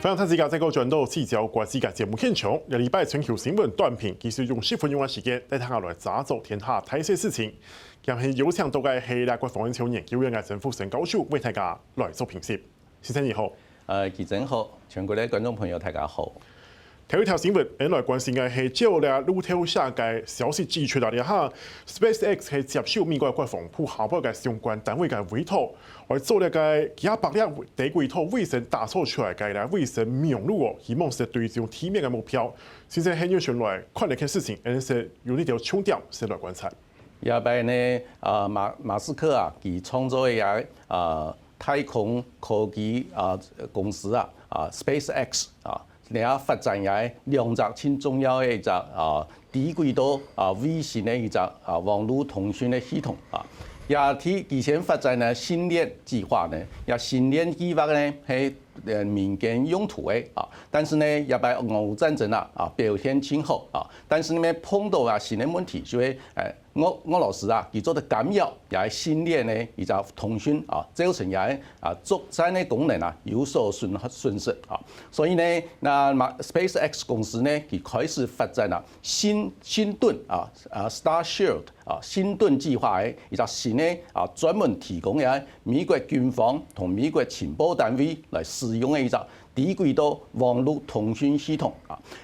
歡迎大家再個轉到聚焦國際嘅節目現場。一禮拜全球新聞短評，繼續用10分鐘嘅時間帶大家來抓走天下大小事情。今日有請到嘅係國防安全研究院嘅曾復生教授為大家來做評析。先生你好，記者好，全國嘅觀眾朋友大家好。頭一條新聞，我來關心嘅係照咧路透社嘅消息指出到咧嚇 ，SpaceX 係接受美國國防部下部嘅相關單位嘅委託，來做咧個幾百輛低軌道衛星打造出來嘅咧衛星名錄哦，希望是對準地面嘅目標。先生喺呢上來看呢件事情，係有呢條重點先來觀察。廿八呢，馬斯克啊，佢創造嘅太空科技公司SpaceX 你啊發展嘅兩隻很重要嘅一隻低軌道衛星嘅一隻網絡通訊嘅系統啊，也提前發展呢星鏈計劃呢，也星鏈計劃呢係民間用途嘅但是呢也把俄烏戰爭表現挺好但是呢碰到新嘅問題，就係俄羅斯佢做得干擾，也係星鏈呢一隻通訊造成也係作戰嘅功能有所損失所以呢，SpaceX 公司呢佢開始發展星盾Starshield 星盾計劃嘅一隻新嘅專門提供嘅美國軍方同美國情報單位來使用嘅一隻低軌道網絡通訊系統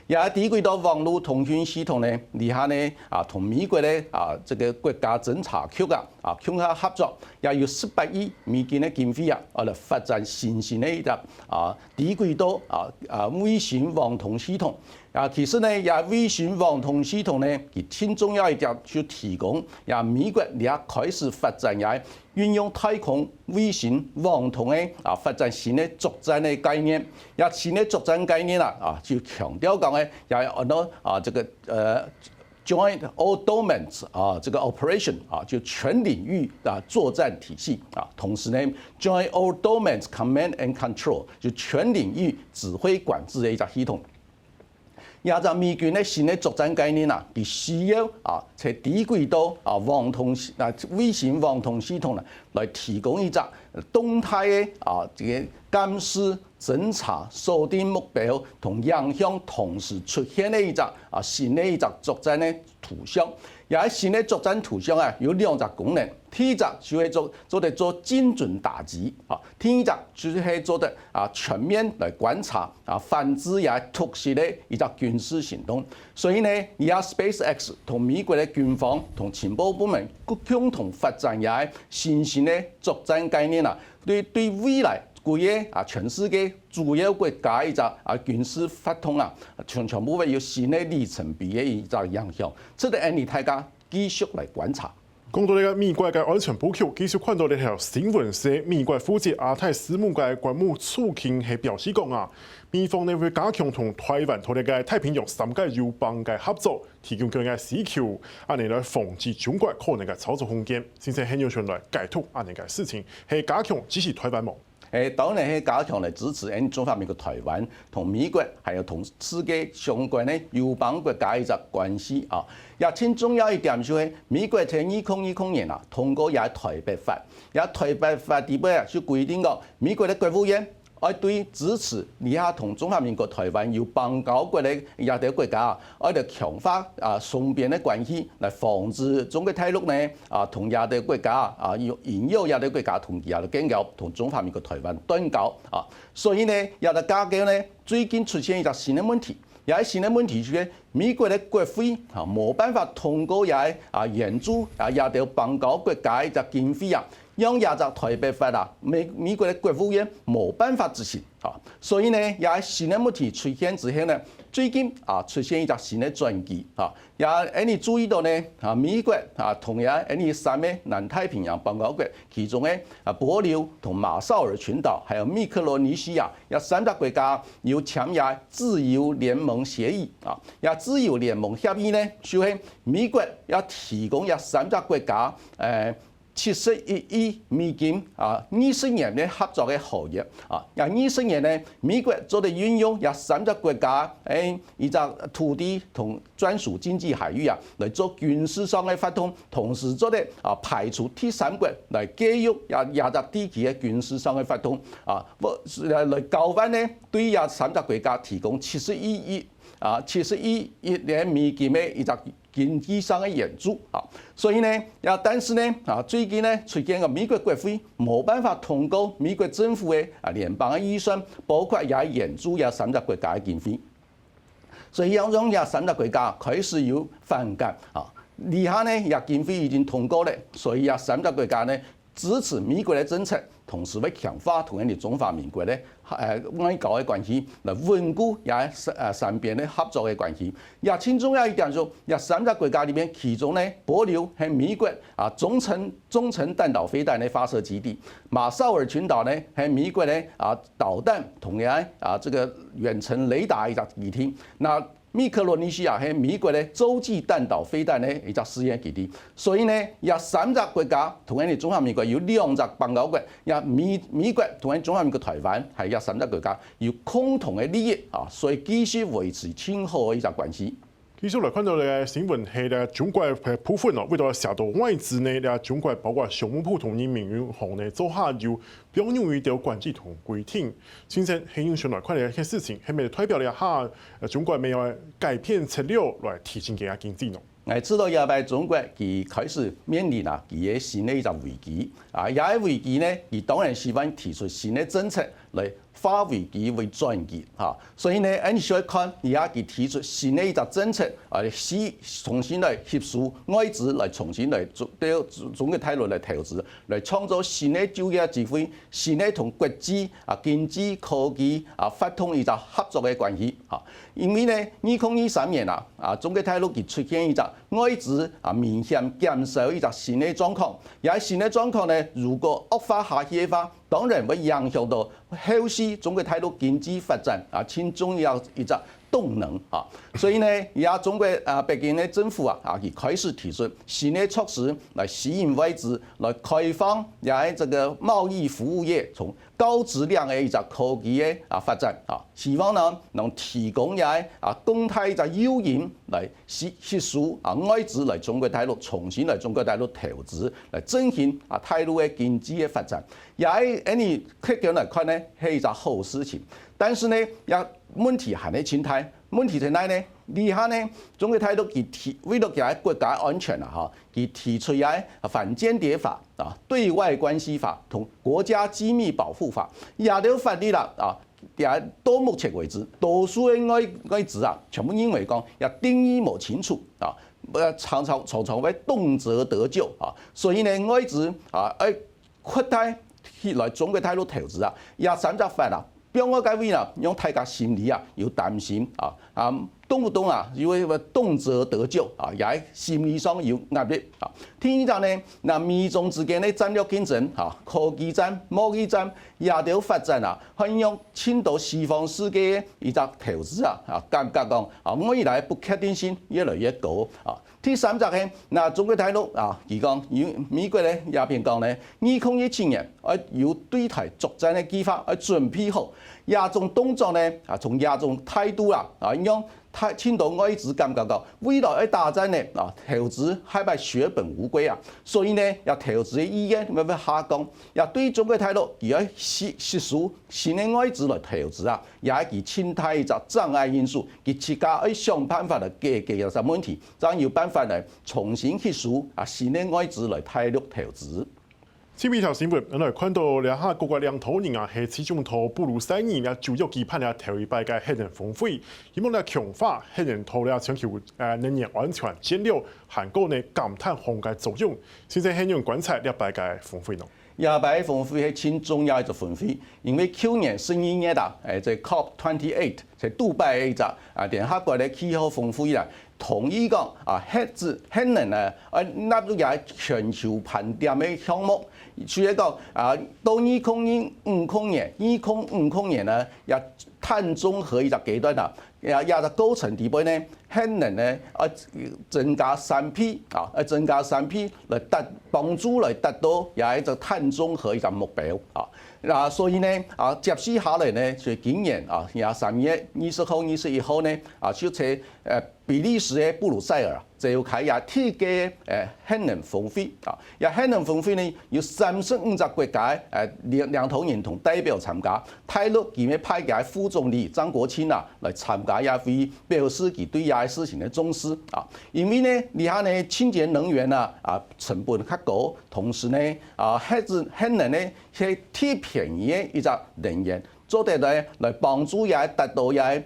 也低軌道網絡通訊系統呢，底下呢同美國咧這個國家偵察局向下合作，也有18億美金嘅經費來發展新型嘅一隻低軌道衛星網通系統。其實呢，也衛星網通系統呢，佢挺重要一點，就提供也美國也開始發展也運用太空衛星網通嘅發展新嘅作戰嘅概念。也新嘅作戰概念就強調講咧，也按照這個Joint All Domains 這個 operation 就全領域作戰體系同時呢 Joint All Domains Command and Control 就全領域指揮管制嘅一個系統。也就美軍咧新嘅作戰概念必須要在低軌道網通衛星網通系統來提供一隻動態嘅這個監視、偵察、鎖定目標同影響同時出現嘅一隻新嘅一隻作戰嘅圖像。也喺新嘅作戰圖像有兩隻功能，第一隻就係做精準打擊第二隻就係做得全面來觀察反制也突襲嘅一隻軍事行動。所以呢，而家 SpaceX 同美國嘅軍方同情報部門共同發展也新型嘅作戰概念對未來規個全世界主要國家一隻軍事發通全部會有新嘅里程碑嘅一隻影響，值得你大家繼續來觀察。講到呢個美國嘅安全部局，繼續看到呢條新聞是美國負責亞太事務嘅國務次卿係表示講美方呢會加強同台灣同呢個太平洋3個友邦嘅合作，提供佢嘅需求，嚟來防止中國可能嘅操作空間。先生喺呢上來解讀呢個事情，係加強支持台灣嗎？當然係加強嚟支持中華民國台灣同美國，還有同世界相關嘅友邦國家一個關係也挺重要一點就係美國喺2010年通過也台北法，也台北法底下就規定講美國嘅國務院要對支持以下同中華民國台灣有邦交國嘅亞洲國家要強化雙邊嘅關係，來防止中國大陸呢同亞洲國家引誘亞洲國家同亞洲建交同中華民國台灣斷交所以呢亞洲架構呢最近出現一個新嘅問題，也係新嘅問題就係美國嘅國會冇辦法通過也係援助亞洲邦交國家一個經費讓亞洲台北法美國嘅國務院冇辦法執行所以呢也係新嘅問題出現之後呢，最近出現一隻新嘅轉機也你注意到呢美國同樣3個南太平洋邦交國，其中嘅帛琉同馬紹爾群島，還有密克羅尼西亞，有3個國家要簽約自由聯盟協議也自由聯盟協議呢，就係美國要提供3個國家71億美金20年嘅合作嘅合約20年咧，美國做哋運用3個國家依個土地同專屬經濟海域嚟做軍事上嘅發動，同時做哋排除第三國嚟介入亞洲地區嘅軍事上嘅發動嚟交換咧，對3個國家提供71億嘅美金嘅依個經濟上嘅援助所以呢，但是呢，最近呢出現個美國國會冇辦法通過美國政府嘅聯邦嘅預算，包括也援助3個國家嘅經費，所以讓3個國家開始有反感以下呢經費已經通過了，所以3個國家呢支持美國嘅政策，同時會強化同樣中華民國咧外交嘅關係，嚟穩固三邊嘅合作嘅關係。最重要一點就3個國家裏面，其中咧保留係美國中程彈道飛彈嘅發射基地，馬紹爾群島咧係美國咧導彈同樣這個遠程雷達一個基地。密克羅尼西亞係美國咧洲際彈道飛彈咧一個試驗基地，所以呢3個國家同樣中華民國有2個邦交國，美國同樣中華民國台灣係3個國家有共同嘅利益所以繼續維持親和嘅一個關係。繼續來看到嘅新聞係咧中國嘅部分為咗涉到外資呢，中國包括商務部同人民銀行呢做下有標準一條管制同規定。先生係用上來看嘅事情，係咪代表了下中國沒有改變策略來提升佢嘅經濟呢？我知道亞太中國佢開始面臨佢嘅新嘅一個危機，也危機呢，佢當然希望提出新嘅政策嚟化危機為轉機，所以呢，你需要看而家佢提出新嘅一個政策，重新嚟吸收外資嚟重新嚟對中國大陸嚟投資，嚟創造新嘅就業機會，新嘅同國際經濟科技發通一個合作嘅關係。因為呢，2023年中國大陸佢出現一個外資明顯減少一個新嘅狀況，而新嘅狀況呢，如果惡化下去嘅話，當然會影響到後續中國大陸經濟發展挺重要一個動能所以呢，而家中國北京嘅政府佢開始提出新嘅措施來吸引外資，來開放也這個貿易服務業從高質量嘅一個科技嘅發展希望呢能提供也公開一個誘因來吸收外資來中國大陸，重新來中國大陸投資，來振興大陸嘅經濟嘅發展。也你客觀來看呢，係一個好事情，但是呢，也問題還喺前台。問題在哪呢？以下呢，中國大陸佢為咗佢國家安全佢提出嘅反間諜法對外關係法同國家機密保護法，也條法律啦到目前為止，多數嘅外資全部認為講也定義冇清楚常常會動輒得咎所以呢，外資擴大來中國大陸投資也3個法俾我解釋用大家心理要擔心動不動因為動輒得咎也心理上有壓力第二呢，美中之間的戰略競爭科技戰、貿易戰也條發展可以用遷到西方世界的一個投資感覺講未來不確定性越來越高第三個呢，中國大陸佢講美國咧也邊講咧，2017年要對台作戰嘅計劃準備好，亞種動作呢從亞種態度用遷到外資感覺講未來打戰呢投資係咪血本無歸所以呢，要投資嘅意願會下降，也對中國大陸而家吸收新嘅外資來投資也係其潛在一個障礙因素，佢自家要想辦法嚟解決有啥問題，咁有辦法嚟重新吸收新嘅外資來大陸投資。前面條新聞，我哋看到兩下各個領導人係始終同布魯塞爾主要期盼頭一擺嘅核能峰會，希望咧強化核能套全球能源安全戰略，韓國呢減碳防嘅作用。先生係用觀察呢擺嘅峰會咯。呢擺峰會係挺重要一個峰會，因為去年12月在 COP28 在杜拜嘅一個聯合國嘅氣候峰會同意講核能納入也全球盤點嘅項目。所以講到2050年呢，也碳中和一個階段也個過程底邊呢，可能呢增加3P增加3P來幫助來達到也一個碳中和一個目標所以呢接下下來呢，就今年也3月20號、21號呢就喺比利時嘅布魯塞爾就要開也鐵嘅核能峰會也核能峰會呢有35個國家領導人同代表參加，大陸佢哋派嘅副總理張國清來參加也會表示佢對也事情嘅重視因為呢你睇呢清潔能源成本較高，同時呢核能呢係鐵便宜嘅一個能源，做得來幫助也達到也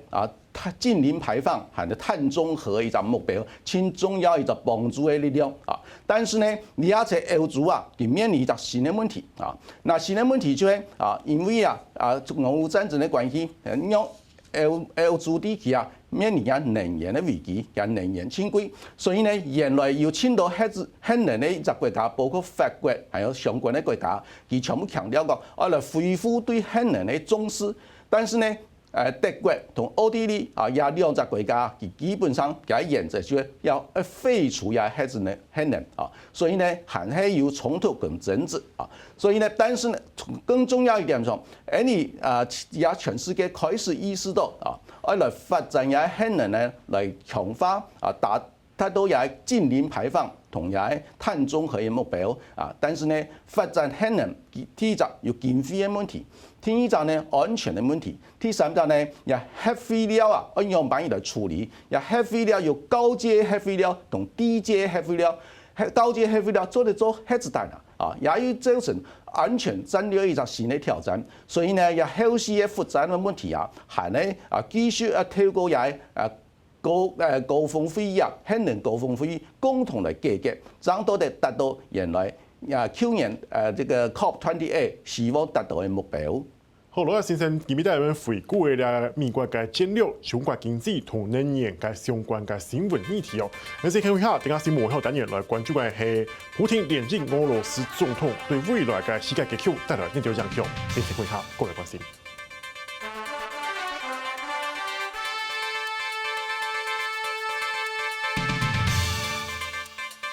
淨零排放係碳中和一個目標，挺重要一個幫助嘅力量但是呢，你也在歐洲佢面臨一個新嘅問題那新嘅問題就係因為俄烏戰爭嘅關係，讓歐洲地區面臨嘅能源嘅危機，嘅能源清貴，所以呢，原來要遷到核能嘅一個國家，包括法國，還有相關嘅國家，佢全部強調過，我來恢復對核能嘅重視，但是呢。德國同奧地利也兩個國家，佢基本上佢原則上要廢除也核能所以呢，還係有衝突跟爭執所以呢，但是呢，更重要一點上，也全世界開始意識到來發展也核能呢，來強化達到也淨零排放同也碳中和嘅目標但是呢，發展核能第一個有經費嘅問題。第二個呢，安全的問題；第三個呢，也核廢料要樣板來處理，也核廢料有高階核廢料同低階核廢料，高階核廢料做核子彈也要造成安全戰略一個新的挑戰。所以呢，也後續嘅複雜的問題還呢繼續要透過也高峰會議核能高峰會議共同來解決，這樣都得達到原來去年這個 COP28 希望達到的目標。好，羅先生，今日帶我們回顧嘅美國嘅戰略、相關經濟同能源嘅相關嘅新聞議題而且看一下，等下新聞後單元來關注嘅係普丁連任俄羅斯總統對未來嘅世界格局帶來哪條影響？先看一下，過來關心。